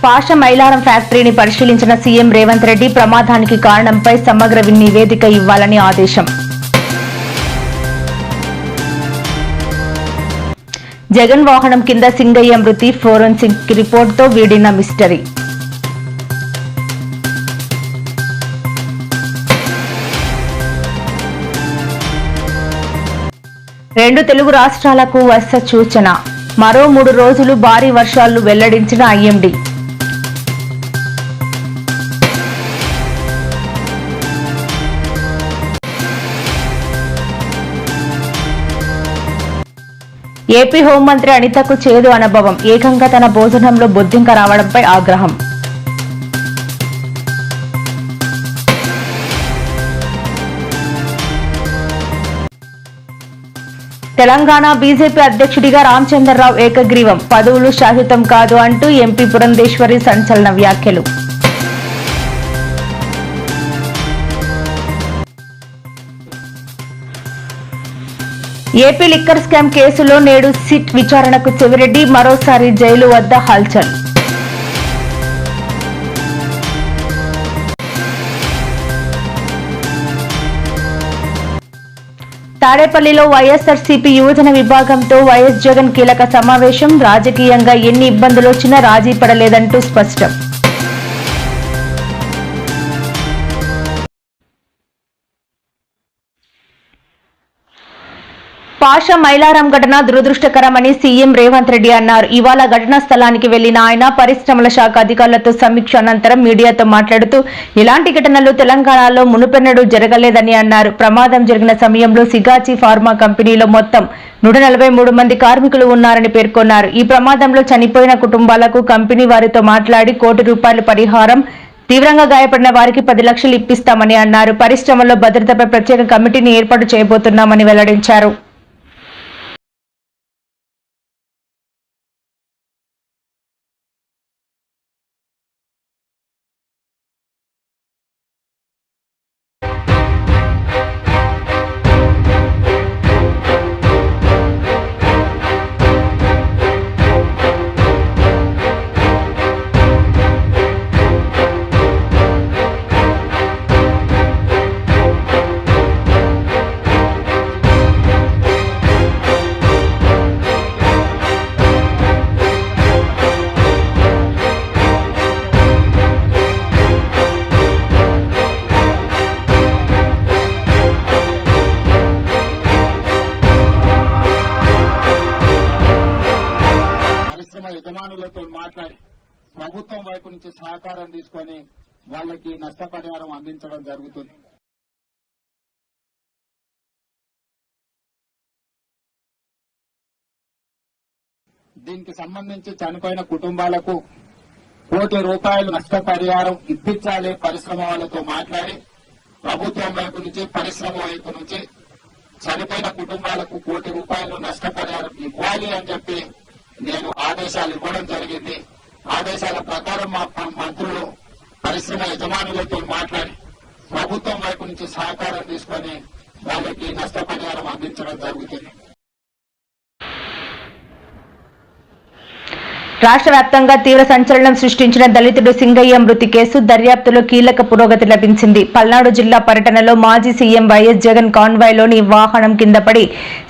పాష మైలారం ఫ్యాక్టరీని పరిశీలించిన సీఎం రేవంత్ రెడ్డి ప్రమాదానికి కారణంపై సమగ్ర నివేదిక ఇవ్వాలని ఆదేశం. జగన్ వాహనం కింద సింగయ్య మృతి ఫోరెన్సిక్ రిపోర్టుతో వీడిన మిస్టరీ. రెండు తెలుగు రాష్ట్రాలకు వర్ష సూచన, మరో 3 రోజులు భారీ వర్షాలు వెల్లడించిన ఐఎండీ. ఏపీ హోంమంత్రి అనితకు చేదు అనుభవం, ఏకంగా తన భోజనంలో బొద్దింక రావడంపై ఆగ్రహం. తెలంగాణ బీజేపీ అధ్యక్షుడిగా రామచంద్రరావు ఏకగ్రీవం, పదవులు శాశ్వతం కాదు అంటూ ఎంపీ పురంధేశ్వరి సంచలన వ్యాఖ్యలు. ఏపీ లిక్కర్ స్కామ్ కేసులో నేడు సిట్ విచారణకు చెవిరెడ్డి, మరోసారి జైలు వద్ద హల్చల్. తాడేపల్లిలో వైఎస్ఆర్సీపీ యువజన విభాగంతో వైఎస్ జగన్ కీలక సమావేశం, రాజకీయంగా ఎన్ని ఇబ్బందులు వచ్చినా రాజీ పడలేదంటూ స్పష్టం. పాష మైలారం ఘటన దురదృష్టకరమని సీఎం రేవంత్ రెడ్డి అన్నారు. ఇవాళ ఘటనా స్థలానికి వెళ్లిన ఆయన పరిశ్రమల శాఖ అధికారులతో సమీక్ష అనంతరం మీడియాతో మాట్లాడుతూ ఇలాంటి ఘటనలు తెలంగాణలో మునుపెన్నడూ జరగలేదని అన్నారు. ప్రమాదం జరిగిన సమయంలో సిగాచి ఫార్మా కంపెనీలో మొత్తం 143 మంది కార్మికులు ఉన్నారని పేర్కొన్నారు. ఈ ప్రమాదంలో చనిపోయిన కుటుంబాలకు కంపెనీ వారితో మాట్లాడి ₹1 కోటి పరిహారం, తీవ్రంగా గాయపడిన వారికి 10 లక్షలు ఇప్పిస్తామని అన్నారు. పరిశ్రమలో భద్రతపై ప్రత్యేక కమిటీని ఏర్పాటు చేయబోతున్నామని వెల్లడించారు. యజమానులతో మాట్లాడి ప్రభుత్వం వైపు నుంచి సహకారం తీసుకొని వాళ్ళకి నష్టపరిహారం అందించడం జరుగుతుంది. దీనికి సంబంధించి చనిపోయిన కుటుంబాలకు ₹1 కోటి నష్టపరిహారం ఇప్పించాలి. పరిశ్రమ వాళ్ళతో మాట్లాడి ప్రభుత్వం వైపు నుంచి పరిశ్రమ వైపు నుంచి చనిపోయిన కుటుంబాలకు ₹1 కోటి నష్టపరిహారం ఇవ్వాలి అని చెప్పి నేను ఆదేశాలు ఇవ్వడం జరిగింది. ఆదేశాల ప్రకారం మా మంత్రులు పరిశ్రమ యజమానులతో మాట్లాడి ప్రభుత్వం వైపు నుంచి సహకారం తీసుకొని వాళ్ళకి నష్టపరిహారం అందించడం జరుగుతుంది. రాష్ట్ర వ్యాప్తంగా తీవ్ర సంచలనం సృష్టించిన దళితుడు సింగయ్య మృతి కేసు దర్యాప్తులో కీలక పురోగతి లభించింది. పల్నాడు జిల్లా పర్యటనలో మాజీ సీఎం వైఎస్ జగన్ కాన్వాయ్లోని వాహనం కింద పడి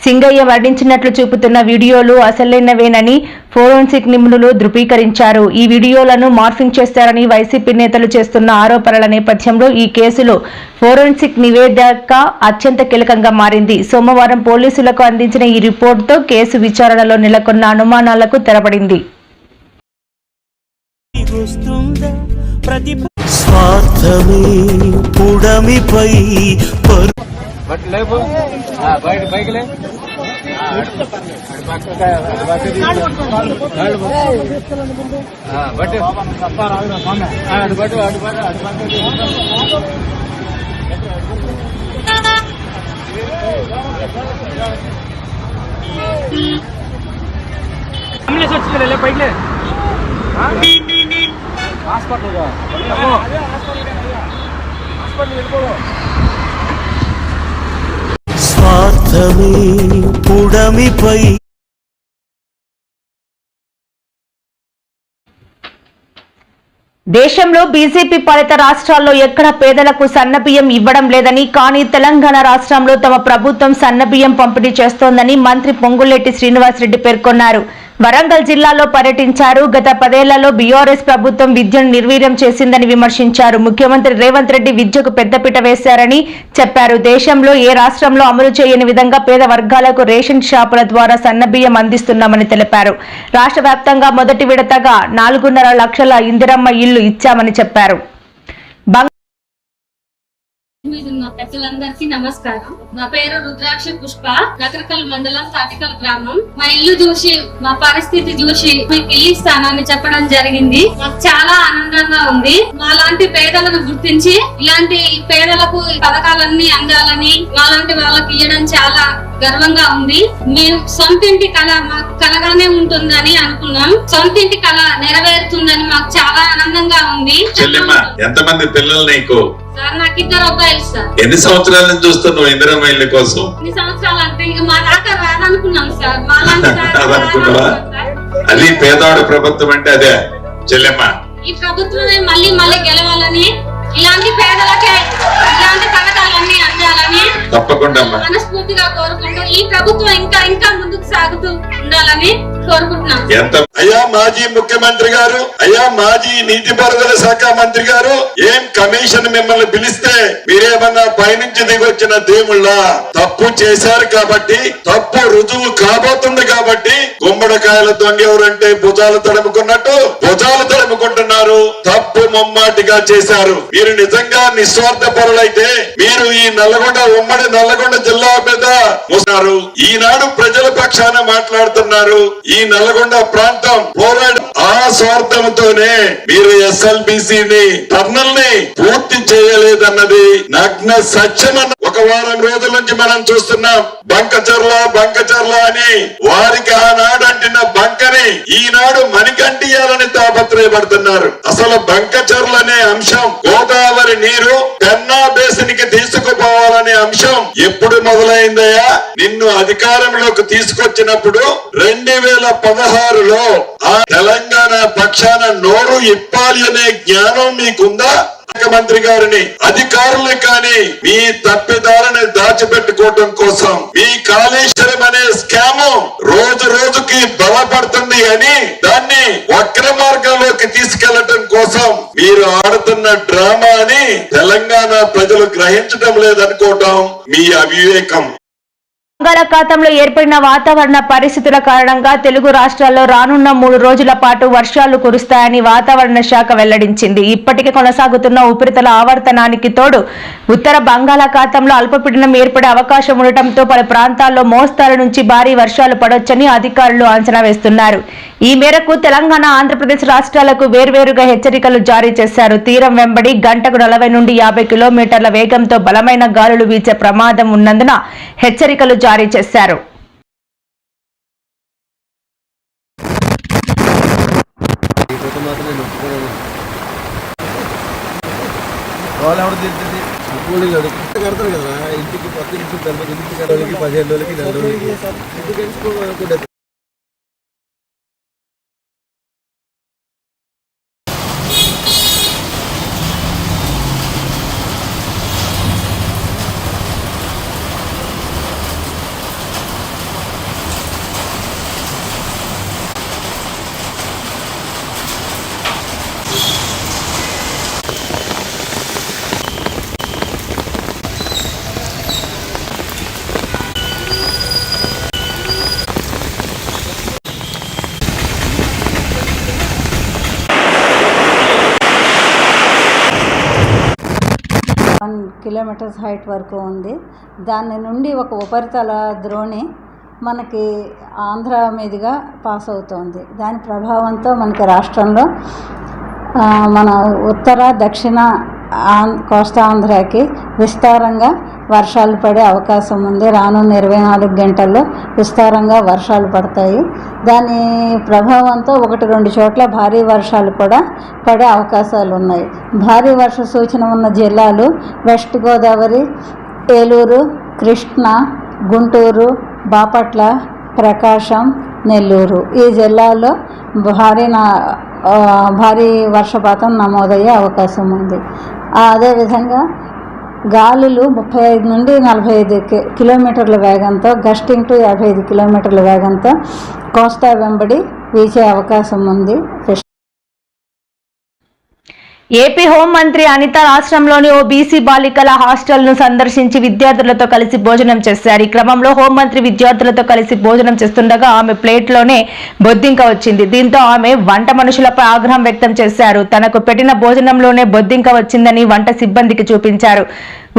సింగయ్య మరణించినట్లు చూపుతున్న వీడియోలు అసలైనవేనని ఫోరెన్సిక్ నిపుణులు ధృవీకరించారు. ఈ వీడియోలను మార్ఫింగ్ చేస్తారని వైసీపీ నేతలు చేస్తున్న ఆరోపణల నేపథ్యంలో ఈ కేసులో ఫోరెన్సిక్ నివేదిక అత్యంత కీలకంగా మారింది. సోమవారం పోలీసులకు అందించిన ఈ రిపోర్టుతో కేసు విచారణలో నెలకొన్న అనుమానాలకు తెరపడింది. స్వార్థమే పుడమిపై స్వార్థమే పుడమిపై దేశంలో బీజేపీ పాలిత రాష్ట్రాల్లో ఎక్కడ పేదలకు సన్నబియ్యం ఇవ్వడం లేదని, కానీ తెలంగాణ రాష్ట్రంలో తమ ప్రభుత్వం సన్నబియ్యం పంపిణీ చేస్తోందని మంత్రి పొంగులేటి శ్రీనివాసరెడ్డి పేర్కొన్నారు. వరంగల్ జిల్లాలో పర్యటించారు. గత 10 ఏళ్లలో బీఆర్ఎస్ ప్రభుత్వం విద్యను నిర్వీర్యం చేసిందని విమర్శించారు. ముఖ్యమంత్రి రేవంత్ రెడ్డి విద్యకు పెద్దపీట వేశారని చెప్పారు. దేశంలో ఏ రాష్ట్రంలో అమలు చేయని విధంగా పేద వర్గాలకు రేషన్ షాపుల ద్వారా సన్నబియ్యం అందిస్తున్నామని తెలిపారు. రాష్ట్ర వ్యాప్తంగా మొదటి విడతగా 4.5 లక్షల ఇందిరమ్మ ఇళ్లు ఇచ్చామని చెప్పారు. పెద్దలందరికీ నమస్కారం. నా పేరు రుద్రాక్ష పుష్ప, నకరకల్ మండలం తాటికల్ గ్రామం. మా ఇల్లు చూసి, మా పరిస్థితి చూసి మీకు ఇల్లు ఇస్తానని చెప్పడం జరిగింది. నాకు చాలా ఆనందంగా ఉంది. మాలాంటి పేదలను గుర్తించి ఇలాంటి పేదలకు పథకాలన్నీ అందాలని మాలాంటి వాళ్ళకి ఇవ్వడం చాలా గర్వంగా ఉంది. మేము సొంతింటి కళ మాకు కలగానే ఉంటుందని అనుకున్నాం. సొంతింటి కళ నెరవేరుతుందని మాకు చాలా ఆనందంగా ఉంది. ఎంతమంది పిల్లలు నీకు? సార్ నాకు 2 అబ్బాయిలు సార్. ఎన్ని సంవత్సరాల నుంచి చూస్తున్నావు ఇందిరమ్మ ఇల్లు కోసం? ఎన్ని సంవత్సరాలు అంటే ఇక మా దాకా రాదనుకున్నాం సార్. అది పేదవాడు ప్రభుత్వం అంటే అదే చెల్లెమ్మ. ఈ ప్రభుత్వమే మళ్ళీ మళ్ళీ గెలవాలని, ఇలాంటి పేదలకే ఇలాంటి పథకాలన్నీ అందాలని తప్పకుండా మనస్ఫూర్తిగా కోరుకుంటూ ఈ ప్రభుత్వం ఇంకా ఇంకా ముందుకు సాగుతూ ఉండాలని కోరుకుంటున్నాం. అయ్యా మాజీ ముఖ్యమంత్రి గారు, అయ్యా మాజీ నీటిపారుదల శాఖ మంత్రి గారు, ఏం కమిషన్ మిమ్మల్ని పిలిస్తే మీరేమన్నా పైనుంచి దిగొచ్చిన దేవుళ్ళ? తప్పు చేశారు కాబట్టి, తప్పు రుజువు కాబోతుంది కాబట్టి గుమ్మడికాయల దొంగ ఎవరంటే భుజాలు తడుముకున్నట్టు భుజాలు తడుముకుంటున్నారు. తప్పు ముమ్మాటిగా చేశారు. మీరు నిజంగా నిస్వార్థ పరులైతే మీరు ఈ ఉమ్మడి నల్లగొండ జిల్లా మీద మోసారు. ఈనాడు ప్రజల పక్షాన మాట్లాడుతున్నారు. ఈ నల్లగొండ ప్రాంతం పోరాడు ఆ స్వార్థంతోనే మీరు ఎస్ఎల్బిసిని టర్నల్ని పూర్తి చేయలేదన్నది నగ్న సత్యం. ఒక వారం రోజుల నుంచి మనం చూస్తున్నాం. బంకచర్ల అని వారికి ఆనాడు అంటిన బంకని ఈనాడు మణికంటియాలని తాపత్రయపడుతున్నారు. అసలు బంకచర్ల అనే అంశం, గోదావరి నీరు పెన్నా బేసిన్కి తీసుకుపోవాలనే అంశం ఎప్పుడు మొదలైందయ్యా? నిన్ను అధికారంలోకి తీసుకొచ్చినప్పుడు 2016లో ఆ తెలంగాణ పక్షాన నోరు ఇప్పాలి అనే జ్ఞానం మీకుందా? ముఖ్యమంత్రి గారిని, అధికారులు కానీ మీ తప్పిదాలని దాచిపెట్టుకోవడం కోసం మీ కాళేశ్వరం అనే స్కాము రోజు రోజుకి బలపడుతుంది అని దాన్ని వక్ర మార్గంలోకి తీసుకెళ్లటం కోసం మీరు ఆడుతున్న డ్రామా అని తెలంగాణ ప్రజలు గ్రహించడం లేదనుకోవటం మీ అవివేకం. బంగాళాఖాతంలో ఏర్పడిన వాతావరణ పరిస్థితుల కారణంగా తెలుగు రాష్ట్రాల్లో రానున్న 3 రోజుల పాటు వర్షాలు కురుస్తాయని వాతావరణ శాఖ వెల్లడించింది. ఇప్పటికే కొనసాగుతున్న ఉపరితల ఆవర్తనానికి తోడు ఉత్తర బంగాళాఖాతంలో అల్పపీడనం ఏర్పడే అవకాశం ఉండటంతో పలు ప్రాంతాల్లో మోస్తారు నుంచి భారీ వర్షాలు పడొచ్చని అధికారులు అంచనా వేస్తున్నారు. ఈ మేరకు తెలంగాణ, ఆంధ్రప్రదేశ్ రాష్ట్రాలకు వేర్వేరుగా హెచ్చరికలు జారీ చేశారు. తీరం వెంబడి గంటకు 40 నుండి 50 కిలోమీటర్ల వేగంతో బలమైన గాలులు వీచే ప్రమాదం ఉన్నందున హెచ్చరికలు జారీ చేశారు. కడతారు కదా ఇంటికి 10 ఇంటికి 15 రోజులకి 4 రోజులకి కిలోమీటర్స్ హైట్ వరకు ఉంది. దాని నుండి ఒక ఉపరితల ద్రోణి మనకి ఆంధ్ర మీదుగా పాస్ అవుతోంది. దాని ప్రభావంతో మనకి రాష్ట్రంలో మన ఉత్తర దక్షిణ కోస్తా ఆంధ్రాకి విస్తారంగా వర్షాలు పడే అవకాశం ఉంది. రానున్న 24 గంటల్లో విస్తారంగా వర్షాలు పడతాయి. దాని ప్రభావంతో 1-2 చోట్ల భారీ వర్షాలు కూడా పడే అవకాశాలు ఉన్నాయి. భారీ వర్ష సూచన ఉన్న జిల్లాలు వెస్ట్ గోదావరి, ఏలూరు, కృష్ణా, గుంటూరు, బాపట్ల, ప్రకాశం, నెల్లూరు. ఈ జిల్లాల్లో భారీ వర్షపాతం నమోదయ్యే అవకాశం ఉంది. అదేవిధంగా గాలులు 35 నుండి 45 కిలోమీటర్ల వేగంతో, గస్టింగ్ టు 55 కిలోమీటర్ల వేగంతో కోస్తా వెంబడి వీచే అవకాశం ఉంది. ఏపీ హోంమంత్రి అనిత రాష్ట్రంలోని ఓ బీసీ బాలికల హాస్టల్ను సందర్శించి విద్యార్థులతో కలిసి భోజనం చేశారు. ఈ క్రమంలో హోంమంత్రి విద్యార్థులతో కలిసి భోజనం చేస్తుండగా ఆమె ప్లేట్లోనే బొద్దింక వచ్చింది. దీంతో ఆమె వంట మనుషులపై ఆగ్రహం వ్యక్తం చేశారు. తనకు పెట్టిన భోజనంలోనే బొద్దింక వచ్చిందని వంట సిబ్బందికి చూపించారు.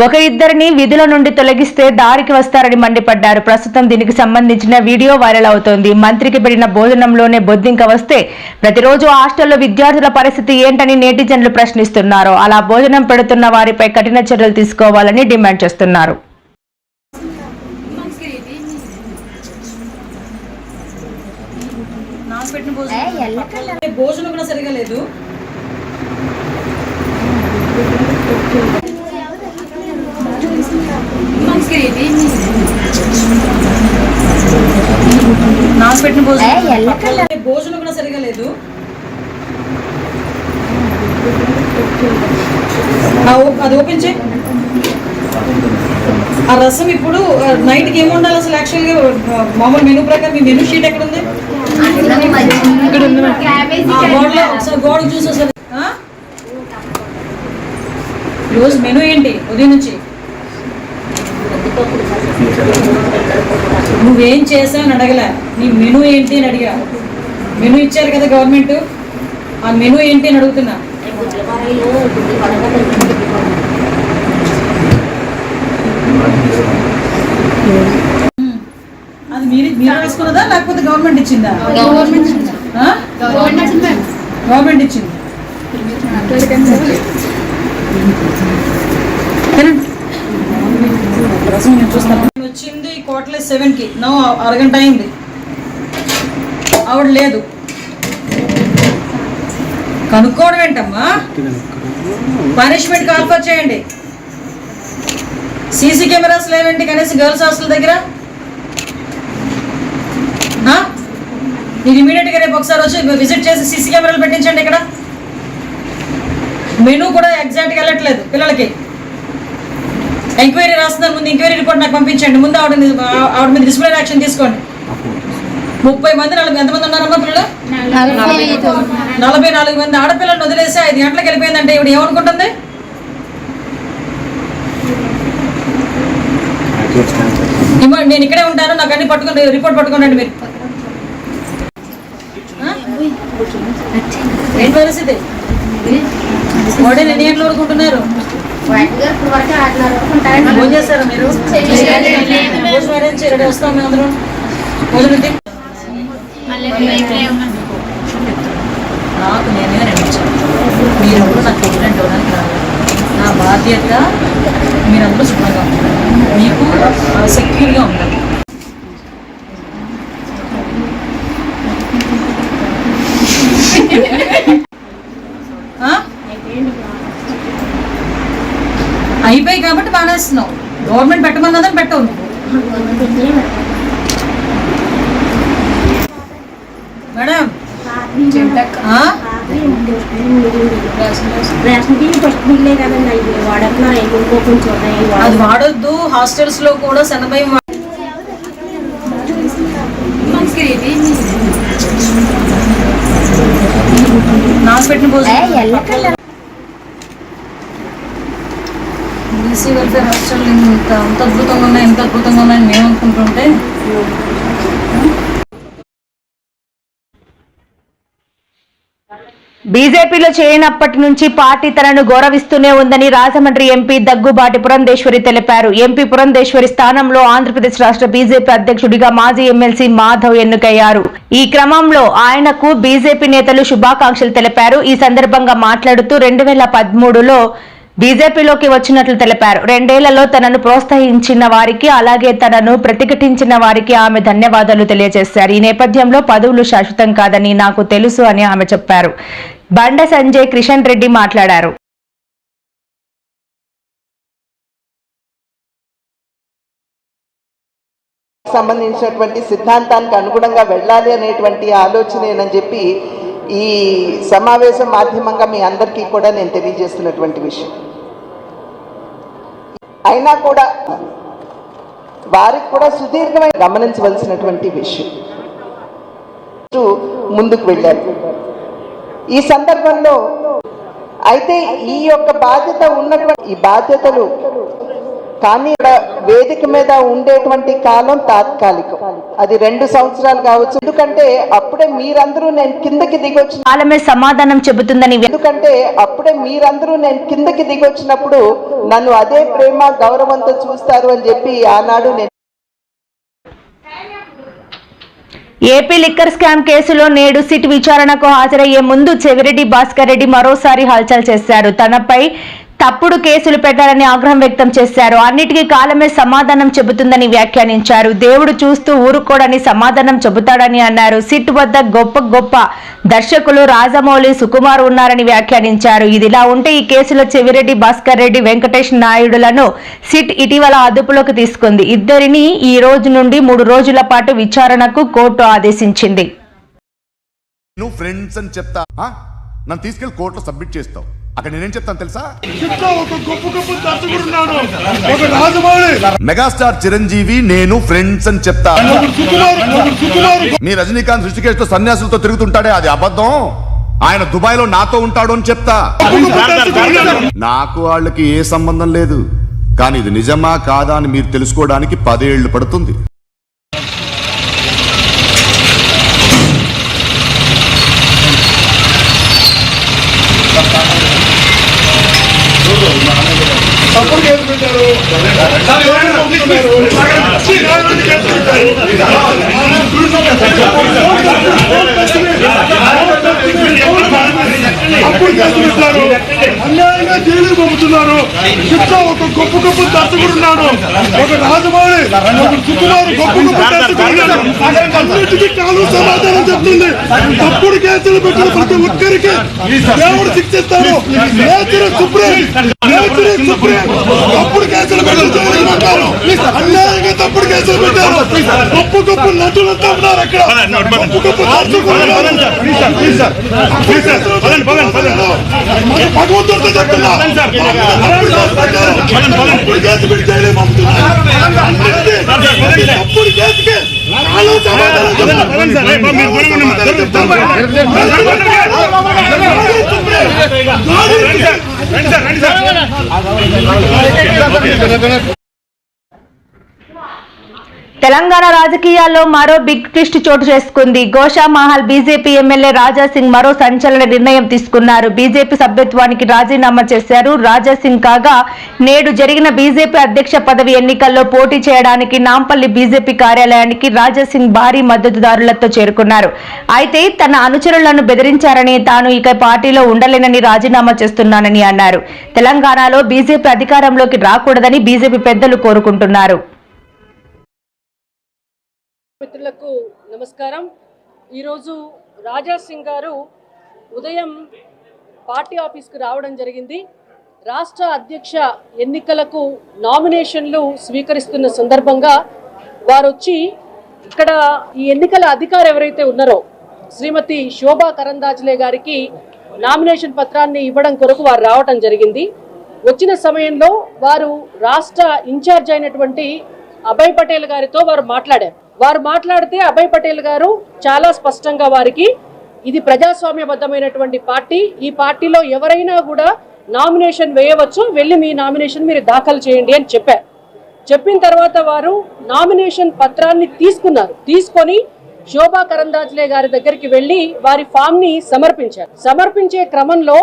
ఒకరిద్దరిని విధుల నుండి తొలగిస్తే దారికి వస్తారని మండిపడ్డారు. ప్రస్తుతం దీనికి సంబంధించిన వీడియో వైరల్ అవుతోంది. మంత్రికి పెట్టిన భోజనంలోనే బొద్దింక వస్తే ప్రతిరోజు హాస్టల్లో విద్యార్థుల పరిస్థితి ఏంటని నెటిజన్లు ప్రశ్నిస్తున్నారు. అలా భోజనం పెడుతున్న వారిపై కఠిన చర్యలు తీసుకోవాలని డిమాండ్ చేస్తున్నారు. భోజనం కూడా సరిగా లేదు. నాకు పెట్టిన భోజనం కూడా సరిగా లేదు. అది ఓపెన్ చేయి. ఆ రసం ఇప్పుడు నైట్కి ఏమి ఉండాలి అసలు? యాక్చువల్గా మామూలు మెనూ ప్రకారం మీ మెనూ షీట్ ఎక్కడ ఉంది? ఒకసారి గోడకు చూసి వస్తుంది. ఈరోజు మెనూ ఏంటి ఉదయం నుంచి? నువ్వేం చేసావని అడగలే, నీ మెనూ ఏంటి అని అడిగా. మెనూ ఇచ్చారు కదా గవర్నమెంట్, ఆ మెనూ ఏంటి అని అడుగుతున్నా. అది మీరు రాసుకున్నదా లేకపోతే గవర్నమెంట్ ఇచ్చిందా? గవర్నమెంట్ ఇచ్చింది. వచ్చింది కోట్లే 7కి. నో అరగంట అయింది, ఆవిడ లేదు. కనుక్కోవడం ఏంటమ్మా? పనిష్మెంట్ కాల్ఫర్ చేయండి. సీసీ కెమెరాస్ లేవండి కనీసం గర్ల్స్ హాస్టల్ దగ్గర. మీరు ఇమీడియట్గా రేపు ఒకసారి వచ్చి విజిట్ చేసి సీసీ కెమెరాలు పెట్టించండి. ఇక్కడ మెనూ కూడా ఎగ్జాక్ట్గా వెళ్ళట్లేదు పిల్లలకి. ఎంక్వైరీ రాస్తున్నారు, ముందు ఎంక్వైరీ రిపోర్ట్ నాకు పంపించండి. ముందు ఆవిడ మీద డిసిప్లినరీ యాక్షన్ తీసుకోండి. 30 మంది, ఎంతమంది ఉన్నారమ్మా పిల్లలు? 44 మంది ఆడపిల్లలను వదిలేసి 5 గంటలకు వెళ్ళిపోయిందంటే ఇవిడ ఏమనుకుంటుంది? నేను ఇక్కడే ఉంటాను, నాకు అన్ని పట్టుకుని రిపోర్ట్ పట్టుకోండి మీరు. ఏం పరిస్థితి? వాడేని ఎన్ని గంటల వరకు ఉంటున్నారు? ఫోన్ చేస్తారా మీరు? భోజనం అరేంజ్ రెడీ వస్తాం మేము అందరం. భోజనం నాకు నేనే నిర్మించాను. మీరందరూ నాకు ప్రెసిడెంట్ అవ్వడానికి రాలేదు. నా బాధ్యత మీరందరూ శుభ్రంగా ఉంటారు, మీకు సెక్యూర్గా ఉంటారు. అయిపోయి కాబట్టి మానేస్తున్నావు. గవర్నమెంట్ పెట్టమన్నదని పెట్టవు. మేడం అది వాడొద్దు. హాస్టల్స్ లో కూడా శనభయం నాకు పెట్టిన భోజనం. బీసీ వెల్ఫేర్ హాస్టల్ ఇంత అద్భుతంగా ఉన్నాయి, ఎంత అద్భుతంగా ఉన్నాయని మేము అనుకుంటుంటే బీజేపీలో చేరినప్పటి నుంచి పార్టీ తనను గౌరవిస్తూనే ఉందని రాజమండ్రి ఎంపీ దగ్గుబాటి పురంధేశ్వరి తెలిపారు. ఎంపీ పురంధేశ్వరి స్థానంలో ఆంధ్రప్రదేశ్ రాష్ట్ర బీజేపీ అధ్యక్షుడిగా మాజీ ఎమ్మెల్సీ మాధవ్ ఎన్నికయ్యారు. ఈ క్రమంలో ఆయనకు బీజేపీ నేతలు శుభాకాంక్షలు తెలిపారు. ఈ సందర్భంగా మాట్లాడుతూ 2013లో బీజేపీలోకి వచ్చినట్లు తెలిపారు. 2 ఏళ్లలో తనను ప్రోత్సహించిన వారికి, అలాగే తనను ప్రతిఘటించిన వారికి ఆమె ధన్యవాదాలు తెలియజేశారు. ఈ నేపథ్యంలో పదవులు శాశ్వతం కాదని నాకు తెలుసు అని ఆమె చెప్పారు. బండ సంజయ్ కిషన్ రెడ్డి మాట్లాడారు. సంబంధించినటువంటి సిద్ధాంతానికి అనుగుణంగా వెళ్ళాలి అనేటువంటి ఆలోచనేనని చెప్పి ఈ సమావేశం మాధ్యమంగా మీ అందరికీ కూడా నేను తెలియజేస్తున్నటువంటి విషయం. అయినా కూడా వారికి కూడా సుదీర్ఘమైన గమనించవలసినటువంటి విషయం ముందుకు వెళ్ళారు. ఈ సందర్భంలో అయితే ఈ యొక్క బాధ్యత ఉన్నటువంటి ఈ బాధ్యతలు కానీ వేదిక మీద ఉండేటువంటి కాలం తాత్కాలికం, అది 2 సంవత్సరాలు కావచ్చు. ఎందుకంటే అప్పుడే మీరందరూ నేను కిందకి దిగొచ్చిన కాలమే సమాధానం చెబుతుందని కిందకి దిగొచ్చినప్పుడు నన్ను అదే ప్రేమ గౌరవంతో చూస్తారు అని చెప్పి ఆనాడు నేను. ఏపీ లిక్కర్ స్కామ్ కేసులో నేడు సిట్ విచారణకు హాజరయ్యే ముందు చెవిరెడ్డి భాస్కర్ రెడ్డి మరోసారి హల్చల్ చేశారు. తనపై తప్పుడు కేసులు పెట్టారని ఆగ్రహం వ్యక్తం చేశారు. అన్నిటికీ కాలమే సమాధానం చెబుతుందని వ్యాఖ్యానించారు. దేవుడు చూస్తూ ఊరుకోడని సమాధానం చెబుతాడని అన్నారు. సిట్ వద్ద గొప్ప గొప్ప దర్శకులు రాజమౌళి, సుకుమార్ ఉన్నారని వ్యాఖ్యానించారు. ఇదిలా ఉంటే ఈ కేసులో చెవిరెడ్డి భాస్కర్ రెడ్డి, వెంకటేష్ నాయుడులను సిట్ ఇటీవల అదుపులోకి తీసుకుంది. ఇద్దరిని ఈ రోజు నుండి 3 రోజుల పాటు విచారణకు కోర్టు ఆదేశించింది. నువ్వు ఫ్రెండ్స్ అని చెప్తా, నన్ను తీసుకెళ్లి కోర్టులో సబ్మిట్ చేస్తావు. అక్కడ నేనేం చెప్తాను తెలుసా? మెగాస్టార్ చిరంజీవి నేను ఫ్రెండ్స్ అని చెప్తా. మీ రజనీకాంత్ ఋషికేష్ తో సన్యాసులతో తిరుగుతుంటాడే, అది అబద్ధం. ఆయన దుబాయ్ లో నాతో ఉంటాడు అని చెప్తా. నాకు వాళ్ళకి ఏ సంబంధం లేదు. కానీ ఇది నిజమా కాదా అని మీరు తెలుసుకోవడానికి 10 ఏళ్లు పడుతుంది. అన్యాయంగా జైలు పంపుతున్నారు. ఒక గొప్ప గొప్ప దర్శకుడున్నాడు, ఒక రాజమౌళి, ఒక సుకుమార్, గొప్ప గొప్ప దర్శకుడున్నాడు. అన్నిటికీ కాలు సమాధానం చెప్తుంది. తప్పుడు కేసులు పెట్టిన ప్రతి ఒక్కరికి దేవుడు శిక్షిస్తాడు. తప్పుడు కేసులు పెట్టారు, అన్యాయంగా తప్పుడు కేసులు పెట్టారు. గొప్ప గొప్ప నటులంతా ఉన్నారు అక్కడ, గొప్ప గొప్ప దర్శకులు. భగవంతుడితో చెప్తున్నా, తప్పుడు కేసు పెట్టి జైలు పంపుతున్నారు. తప్పుడు కేసుకి తెలంగాణ రాజకీయాల్లో మరో బిగ్ ట్విస్ట్ చోటు చేసుకుంది. గోషామహల్ బీజేపీ ఎమ్మెల్యే రాజాసింగ్ మరో సంచలన నిర్ణయం తీసుకున్నారు. బీజేపీ సభ్యత్వానికి రాజీనామా చేశారు. రాజాసింగ్ కాగా నేడు జరిగిన బీజేపీ అధ్యక్ష పదవి ఎన్నికల్లో పోటీ చేయడానికి నాంపల్లి బీజేపీ కార్యాలయానికి రాజాసింగ్ భారీ మద్దతుదారులతో చేరుకున్నారు. అయితే తన అనుచరులను బెదిరించారని, తాను ఇక పార్టీలో ఉండలేనని రాజీనామా చేస్తున్నానని అన్నారు. తెలంగాణలో బీజేపీ అధికారంలోకి రాకూడదని బీజేపీ పెద్దలు కోరుకుంటున్నారు. మిత్రులకు నమస్కారం. ఈరోజు రాజాసింగ్ గారు ఉదయం పార్టీ ఆఫీస్కు రావడం జరిగింది. రాష్ట్ర అధ్యక్ష ఎన్నికలకు నామినేషన్లు స్వీకరిస్తున్న సందర్భంగా వారు వచ్చి ఇక్కడ ఈ ఎన్నికల అధికారి ఎవరైతే ఉన్నారో శ్రీమతి శోభా కరందాజ్లే గారికి నామినేషన్ పత్రాన్ని ఇవ్వడం కొరకు వారు రావడం జరిగింది. వచ్చిన సమయంలో వారు రాష్ట్ర ఇన్ఛార్జ్ అయినటువంటి అభయ్ పటేల్ గారితో వారు మాట్లాడితే అభయ్ పటేల్ గారు చాలా స్పష్టంగా వారికి ఇది ప్రజాస్వామ్యబద్ధమైనటువంటి పార్టీ, ఈ పార్టీలో ఎవరైనా కూడా నామినేషన్ వేయవచ్చు, వెళ్ళి మీ నామినేషన్ మీరు దాఖలు చేయండి అని చెప్పారు. చెప్పిన తర్వాత వారు నామినేషన్ పత్రాన్ని తీసుకొని శోభా కరందాజ్లే గారి దగ్గరికి వెళ్లి వారి ఫామ్ ని సమర్పించే క్రమంలో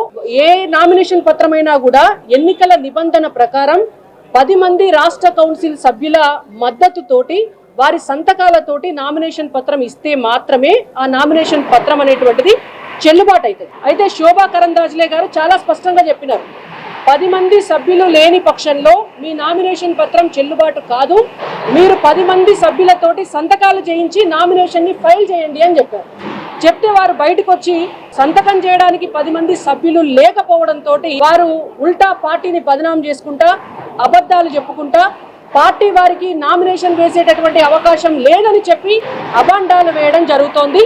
ఏ నామినేషన్ పత్రమైనా కూడా ఎన్నికల నిబంధన ప్రకారం 10 మంది రాష్ట్ర కౌన్సిల్ సభ్యుల మద్దతుతోటి వారి సంతకాలతోటి నామినేషన్ పత్రం ఇస్తే మాత్రమే ఆ నామినేషన్ పత్రం అనేటువంటిది చెల్లుబాటు అవుతుంది. అయితే శోభా కరందాజ్లే గారు చాలా స్పష్టంగా చెప్పినారు, 10 మంది సభ్యులు లేని పక్షంలో మీ నామినేషన్ పత్రం చెల్లుబాటు కాదు, మీరు 10 మంది సభ్యులతోటి సంతకాలు చేయించి నామినేషన్ ని ఫైల్ చేయండి అని చెప్పారు. చెప్తే వారు బయటకు వచ్చి సంతకం చేయడానికి 10 మంది సభ్యులు లేకపోవడంతో వారు ఉల్టా పార్టీని బదనాం చేసుకుంటా, అబద్ధాలు చెప్పుకుంటా, పార్టీ వారికి నామినేషన్ వేసేటటువంటి అవకాశం లేదని చెప్పి అభాండాలు వేయడం జరుగుతోంది.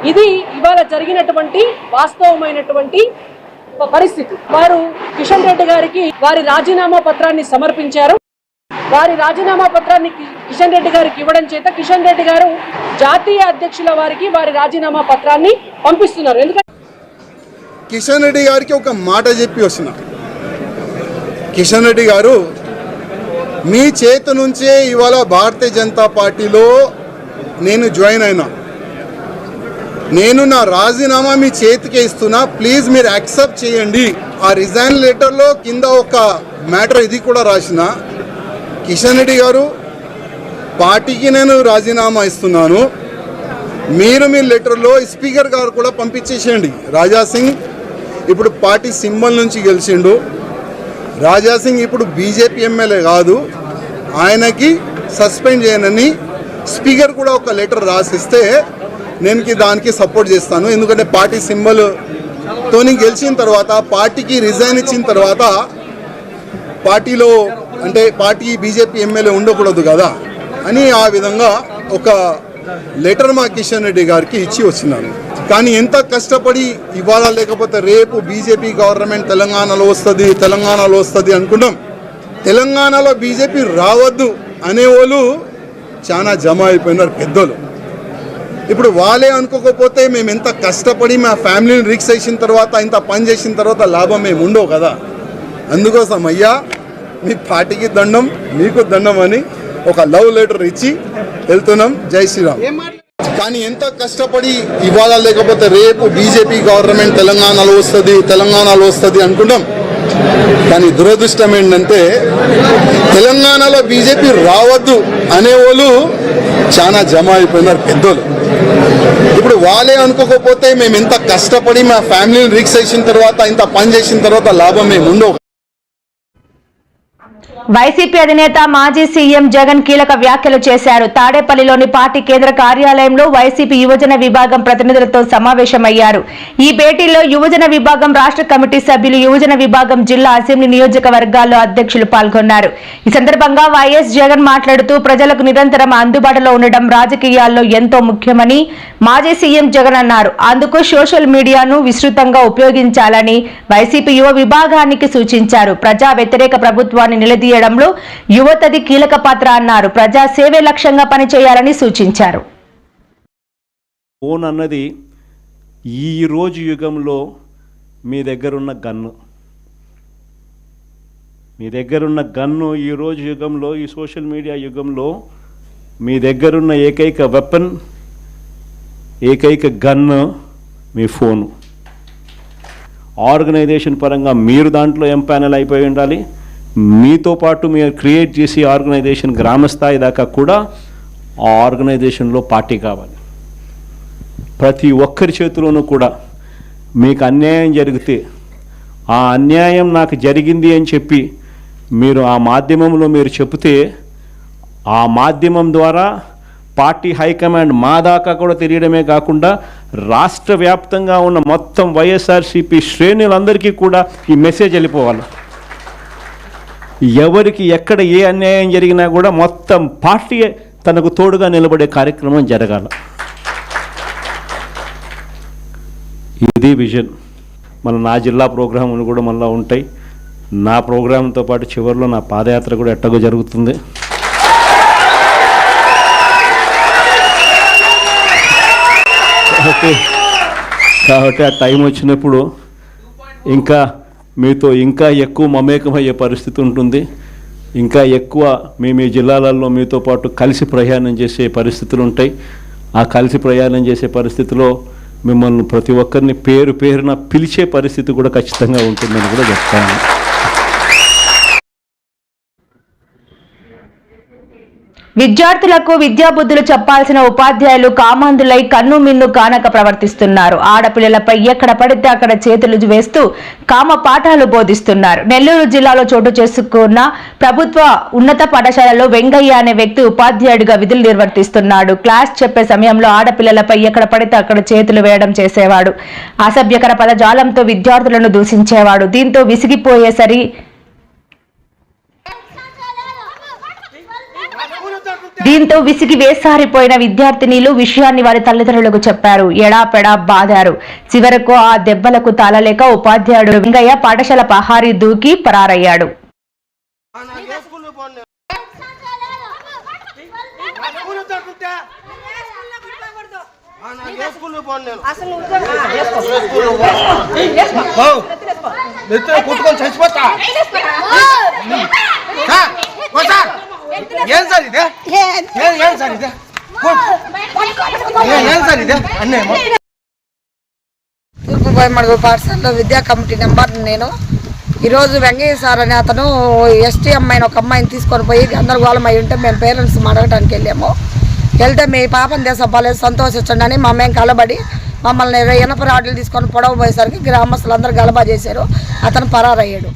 ఇది ఇవాళ జరిగినటువంటి వాస్తవమైనటువంటి పరిస్థితి. వారు కిషన్ రెడ్డి గారికి వారి రాజీనామా పత్రాన్ని సమర్పించారు. వారి రాజీనామా పత్రాన్ని కిషన్ రెడ్డి గారికి ఇవ్వడం చేత కిషన్ రెడ్డి గారు జాతీయ అధ్యక్షుల వారికి వారి రాజీనామా పత్రాన్ని పంపిస్తున్నారు. ఎందుకంటే కిషన్ రెడ్డి గారికి ఒక మాట చెప్పి వస్తున్నా. కిషన్ రెడ్డి గారు, మీ చేతి నుంచే ఇవాళ భారతీయ జనతా పార్టీలో నేను జాయిన్ అయినా. నేను నా రాజీనామా మీ చేతికే ఇస్తున్నా, ప్లీజ్ మీరు యాక్సెప్ట్ చేయండి. ఆ రిజైన్ లెటర్లో కింద ఒక మ్యాటర్ ఇది కూడా రాసిన, కిషన్ రెడ్డి గారు పార్టీకి నేను రాజీనామా ఇస్తున్నాను, మీరు మీ లెటర్లో స్పీకర్ గారు కూడా పంపించేసేయండి. రాజా సింగ్ ఇప్పుడు పార్టీ సింబల్ నుంచి గెలిచిండు. రాజా సింగ్ ఇప్పుడు బీజేపీ ఎమ్మెల్యే కాదు, ఆయనకి సస్పెండ్ చేయనని స్పీకర్ కూడా ఒక లెటర్ రాసిస్తే నేను దానికి సపోర్ట్ చేస్తాను. ఎందుకంటే పార్టీ సింబల్తోని గెలిచిన తర్వాత పార్టీకి రిజైన్ ఇచ్చిన తర్వాత పార్టీలో అంటే పార్టీ బీజేపీ ఎమ్మెల్యే ఉండకూడదు కదా అని ఆ విధంగా ఒక లెటర్ మా కిషన్ రెడ్డి గారికి ఇచ్చి వచ్చినాను. కానీ ఎంత కష్టపడి ఇవాళ లేకపోతే రేపు బీజేపీ గవర్నమెంట్ తెలంగాణలో వస్తుంది అనుకున్నాం. తెలంగాణలో బీజేపీ రావద్దు అనేవాళ్ళు చాలా జమ అయిపోయినారు పెద్దలు. ఇప్పుడు వాళ్ళే అనుకోకపోతే మేము ఎంత కష్టపడి మా ఫ్యామిలీని రిక్స్ చేసిన తర్వాత ఇంత పని చేసిన తర్వాత లాభం మేము ఉండవు కదా. అందుకోసం అయ్యా మీ పార్టీకి దండం, మీకు దండం అని ఒక లవ్ లెటర్ ఇచ్చి వెళ్తున్నాం. జై శ్రీరామ్. కానీ ఎంత కష్టపడి ఇవాళ లేకపోతే రేపు బీజేపీ గవర్నమెంట్ తెలంగాణలో వస్తుంది అనుకున్నాం. కానీ దురదృష్టం ఏంటంటే తెలంగాణలో బీజేపీ రావద్దు అనేవాళ్ళు చాలా జమ అయిపోయినారు పెద్దలు. ఇప్పుడు వాళ్ళే అనుకోకపోతే మేము ఎంత కష్టపడి మా ఫ్యామిలీని రిక్స్ చేసిన తర్వాత ఇంత పని చేసిన తర్వాత లాభం మేము ఉండవు. వైసీపీ అధినేత మాజీ సీఎం జగన్ కీలక వ్యాఖ్యలు చేశారు. తాడేపల్లిలోని పార్టీ కేంద్ర కార్యాలయంలో వైసీపీ యువజన విభాగం ప్రతినిధులతో సమావేశమయ్యారు. ఈ భేటీలో యువజన విభాగం రాష్ట్ర కమిటీ సభ్యులు, యువజన విభాగం జిల్లా అసెంబ్లీ నియోజకవర్గాల్లో అధ్యక్షులు పాల్గొన్నారు. ఈ సందర్భంగా వైఎస్ జగన్ మాట్లాడుతూ ప్రజలకు నిరంతరం అందుబాటులో ఉండడం రాజకీయాల్లో ఎంతో ముఖ్యమని మాజీ సీఎం జగన్ అన్నారు. అందుకు సోషల్ మీడియాను విస్తృతంగా ఉపయోగించాలని వైసీపీ యువ విభాగానికి సూచించారు. ప్రజా వ్యతిరేక ప్రభుత్వాన్ని నిలదీయ యువతది కీలక పాత్ర అన్నారు. ప్రజా సేవే లక్ష్యంగా పనిచేయాలని సూచించారు. ఫోన్ అన్నది ఈ రోజు యుగంలో మీ దగ్గరున్న గన్ను ఈ రోజు యుగంలో, ఈ సోషల్ మీడియా యుగంలో మీ దగ్గరున్న ఏకైక వెపన్, ఏకైక గన్ను మీ ఫోను. ఆర్గనైజేషన్ పరంగా మీరు దాంట్లో ఎంపానల్ అయిపోయి ఉండాలి. మీతో పాటు మీరు క్రియేట్ చేసి ఆర్గనైజేషన్ గ్రామస్థాయి దాకా కూడా ఆ ఆర్గనైజేషన్లో పార్టీ కావాలి. ప్రతి ఒక్కరి చేతిలోనూ కూడా మీకు అన్యాయం జరిగితే ఆ అన్యాయం నాకు జరిగింది అని చెప్పి మీరు ఆ మాధ్యమంలో మీరు చెబితే ఆ మాధ్యమం ద్వారా పార్టీ హైకమాండ్ మా దాకా కూడా తెలియడమే కాకుండా రాష్ట్ర వ్యాప్తంగా ఉన్న మొత్తం వైఎస్ఆర్సీపీ శ్రేణులందరికీ కూడా ఈ మెసేజ్ వెళ్ళిపోవాలి. ఎవరికి ఎక్కడ ఏ అన్యాయం జరిగినా కూడా మొత్తం పార్టీ తనకు తోడుగా నిలబడే కార్యక్రమం జరగాల. ఇది విజన్. నా జిల్లా ప్రోగ్రాములు కూడా మళ్ళీ ఉంటాయి. నా ప్రోగ్రాంతో పాటు చివరిలో నా పాదయాత్ర కూడా ఎట్టగో జరుగుతుంది. కాబట్టి ఆ టైం వచ్చినప్పుడు ఇంకా మీతో ఇంకా ఎక్కువ మమేకమయ్యే పరిస్థితి ఉంటుంది. ఇంకా ఎక్కువ మీ జిల్లాలలో మీతో పాటు కలిసి ప్రయాణం చేసే పరిస్థితులు ఉంటాయి. ఆ కలిసి ప్రయాణం చేసే పరిస్థితిలో మిమ్మల్ని ప్రతి ఒక్కరిని పేరున పిలిచే పరిస్థితి కూడా ఖచ్చితంగా ఉంటుందని కూడా చెప్తాను. విద్యార్థులకు విద్యాబుద్ధులు చెప్పాల్సిన ఉపాధ్యాయులు కామాంధులై కన్ను మిన్ను కానక ప్రవర్తిస్తున్నారు. ఆడపిల్లలపై ఎక్కడ పడితే అక్కడ చేతులు వేస్తూ కామ పాఠాలు బోధిస్తున్నారు. నెల్లూరు జిల్లాలో చోటు చేసుకున్న ప్రభుత్వ ఉన్నత పాఠశాలలో వెంగయ్య అనే వ్యక్తి ఉపాధ్యాయుడిగా విధులు నిర్వర్తిస్తున్నాడు. క్లాస్ చెప్పే సమయంలో ఆడపిల్లలపై ఎక్కడ పడితే అక్కడ చేతులు వేయడం చేసేవాడు. అసభ్యకర పదజాలంతో విద్యార్థులను దూషించేవాడు. దీంతో విసిగిపోయేసరి దీంతో విసిగి వేసారిపోయిన విద్యార్థినిలు విషయాన్ని వారి తల్లిదండ్రులకు చెప్పారు. ఎడాపెడా బాదారు. చివరకు ఆ దెబ్బలకు తాళలేక ఉపాధ్యాయుడు వెంగయ్య పాఠశాల పహారీ దూకి పరారయ్యాడు. తూర్పు బోయమడుగు పాఠశాలలో విద్యా కమిటీ నెంబర్ నేను. ఈరోజు వెంగయ్య సార్ అనే అతను ఎస్టీ అమ్మాయిని ఒక అమ్మాయిని తీసుకొని పోయి గందరగోళం అయి ఉంటే మేము పేరెంట్స్ అడగడానికి వెళ్ళాము. వెళ్తే మీ పాపం దేశపాలేదు సంతోషించండి అని మా మేము కలబడి మమ్మల్ని ఇనప రాడ్లు తీసుకొని పొడవ పోయేసరికి గ్రామస్తులందరూ గలబా చేశారు. అతను పరారయ్యాడు.